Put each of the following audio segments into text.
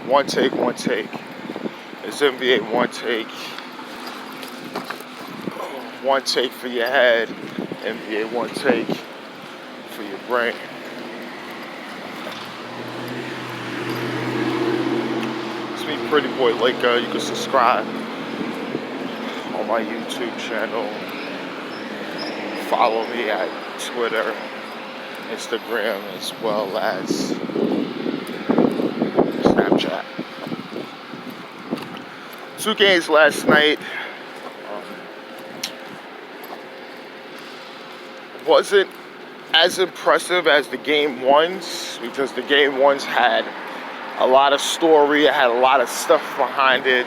One take, one take. It's NBA one take. One take for your head. NBA one take for your brain. It's me, Pretty Boy Laker. You can subscribe on my YouTube channel. Follow me at Twitter, Instagram, as well as Snapchat. 2 games last night. Wasn't as impressive as the game ones, because the game ones had a lot of story, it had a lot of stuff behind it.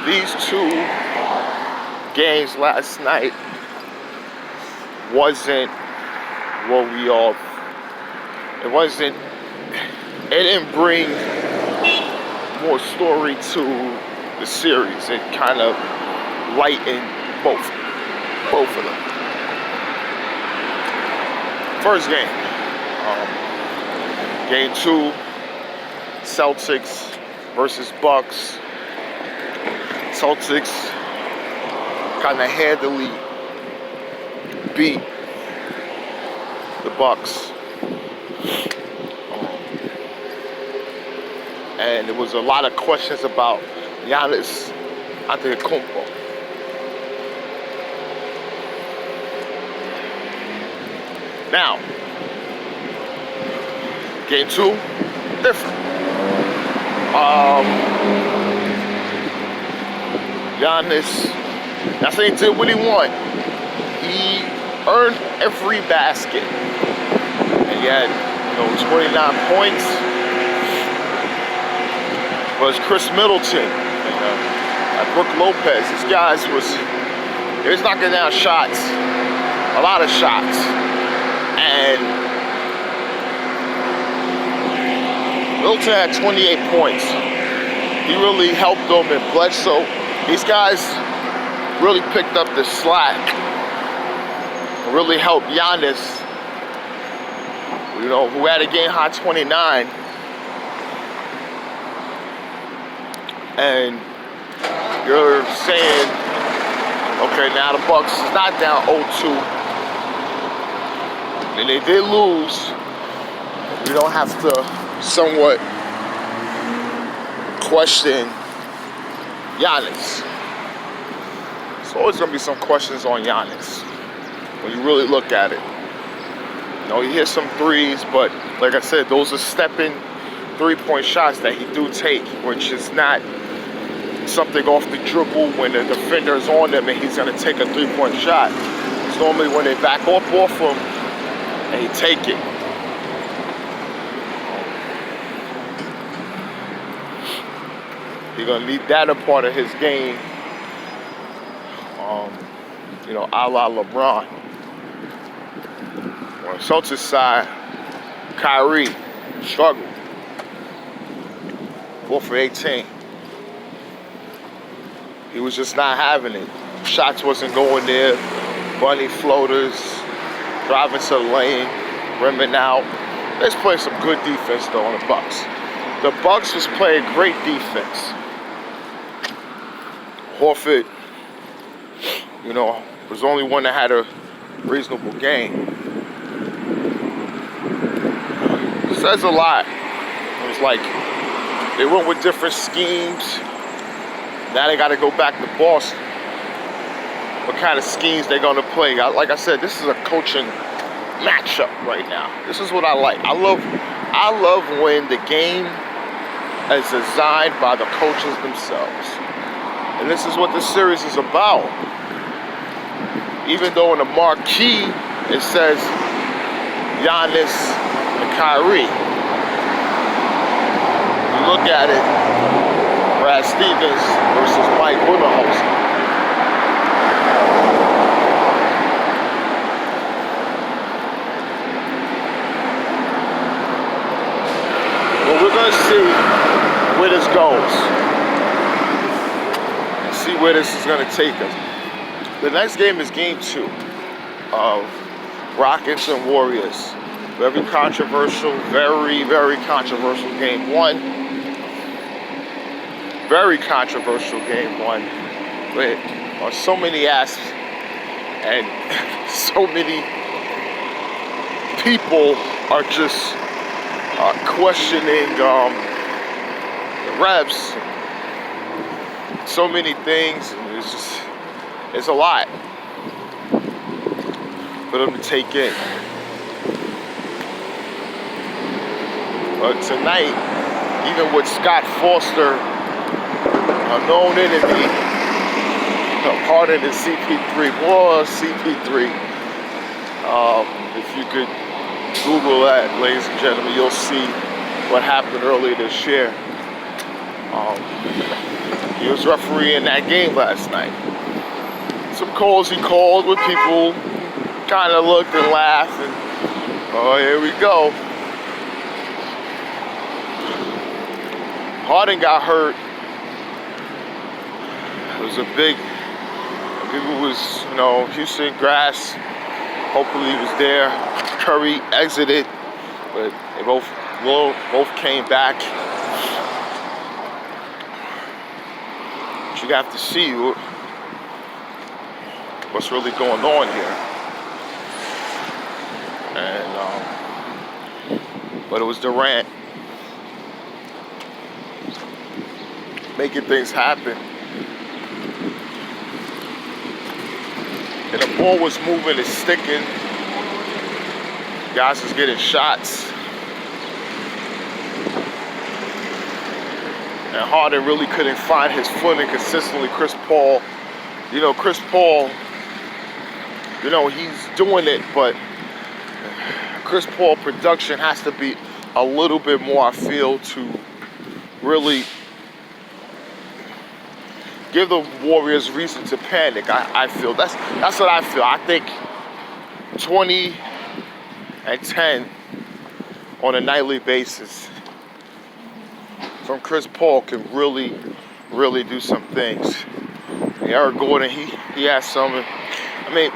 These 2 games last night wasn't what we all, it didn't bring more story to the series. It kind of lightened both of them. First game, game 2, Celtics versus Bucks. Celtics kind of handily beat the Bucks. And there was a lot of questions about Giannis Antetokounmpo. Now, game 2, different. Giannis, I think he did what he wanted. He earned every basket. And he had, 29 points. Was Chris Middleton and Brook Lopez. These guys they was knocking down shots, a lot of shots. And Middleton had 28 points. He really helped them, and Bledsoe. These guys really picked up the slack. Really helped Giannis, who had a game high 29. And you're saying, okay, now the Bucks is not down 0-2. And they did lose. We don't have to somewhat question Giannis. There's always going to be some questions on Giannis when you really look at it. He hit some threes, but like I said, those are stepping 3-point shots that he do take, which is not something off the dribble when the defender is on him and he's going to take a 3-point shot. It's normally when they back off him and he take it. You're going to need that a part of his game, a la LeBron. On the Celtics side, Kyrie struggled. 4 for 18. He was just not having it. Shots wasn't going there. Bunny floaters, driving to the lane, rimming out. They was playing some good defense though on the Bucks. The Bucks was playing great defense. Horford, was the only one that had a reasonable game. It says a lot. It was like they went with different schemes. Now they got to go back to Boston. What kind of schemes they're going to play? Like I said, this is a coaching matchup right now. This is what I like. I love when the game is designed by the coaches themselves. And this is what this series is about. Even though in the marquee it says Giannis and Kyrie. You look at it, Brad Stevens versus Mike Budenholzer. Well, we're going to see where this goes. See where this is going to take us. The next game is game 2 of Rockets and Warriors. Very controversial, very controversial game one. Very controversial game one. But on so many aspects and so many people are just questioning the refs. So many things, and it's a lot for them to take in. But tonight, even with Scott Foster, a known enemy, Harden and CP3, more CP3. If you could Google that, ladies and gentlemen, you'll see what happened earlier this year. He was refereeing that game last night. Some calls he called where people kind of looked and laughed, and oh, here we go. Harden got hurt. It was a big, people was, Houston grass. Hopefully he was there. Curry exited, but they both came back. But you have to see what's really going on here. And but it was Durant making things happen. And the ball was moving and sticking. Guys was getting shots. And Harden really couldn't find his footing consistently. Chris Paul, he's doing it, but Chris Paul production has to be a little bit more, I feel, to really give the Warriors reason to panic. I feel that's what I feel. I think 20 and 10 on a nightly basis from Chris Paul can really do some things. Eric Gordon, he has some. I mean,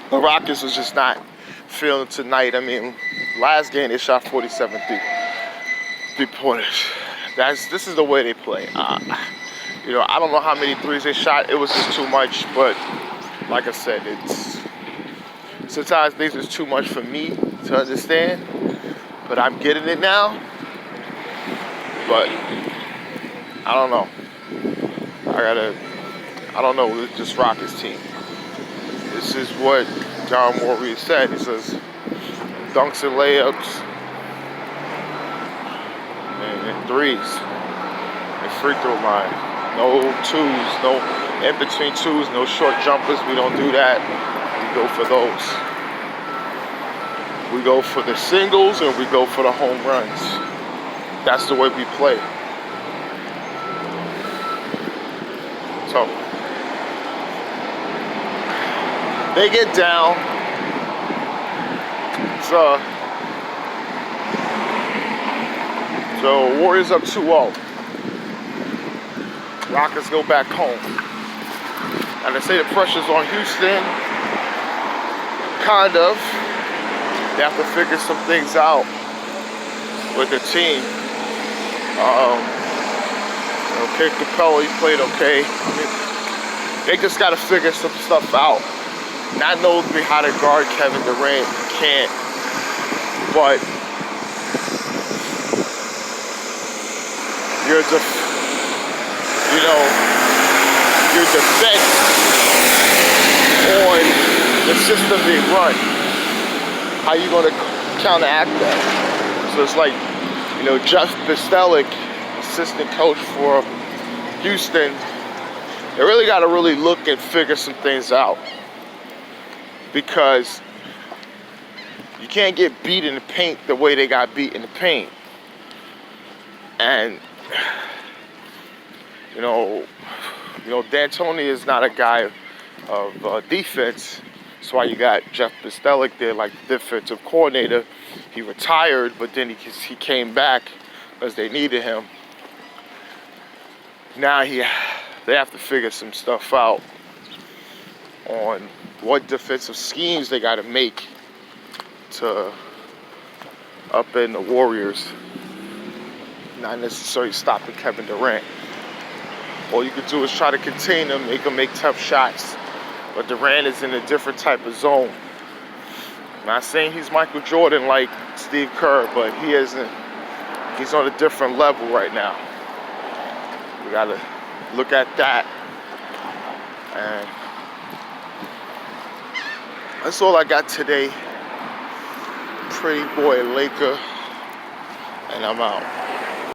the Rockets was just not feeling tonight. I mean, last game they shot 47 three-pointers. This is the way they play. I don't know how many threes they shot. It was just too much. But like I said, sometimes things is too much for me to understand. But I'm getting it now. But I don't know. I don't know with this Rockets team. This is what John Morey said. He says dunks and layups and threes and free throw line. No twos, no in between twos, no short jumpers. We don't do that. We go for those. We go for the singles and we go for the home runs. That's the way we play. So they get down. So Warriors up 2-0. Rockets go back home. And they say the pressure's on Houston. Kind of. They have to figure some things out with the team. Okay, Capella, he played okay. They just got to figure some stuff out. Not know how to guard Kevin Durant. Can't. But your defense on the system they run. How you going to counteract that? So it's like, Jeff Bzdelik, assistant coach for Houston, they really got to look and figure some things out. Because you can't get beat in the paint the way they got beat in the paint. And, D'Antoni is not a guy of defense. That's why you got Jeff Bzdelik there, like the defensive coordinator. He retired, but then he came back because they needed him. Now they have to figure some stuff out on what defensive schemes they got to make to up in the Warriors, not necessarily stopping Kevin Durant. All you can do is try to contain him, make tough shots. But Durant is in a different type of zone. I'm not saying he's Michael Jordan like Steve Kerr, but he's on a different level right now. We gotta look at that. And that's all I got today. Pretty boy Laker, and I'm out.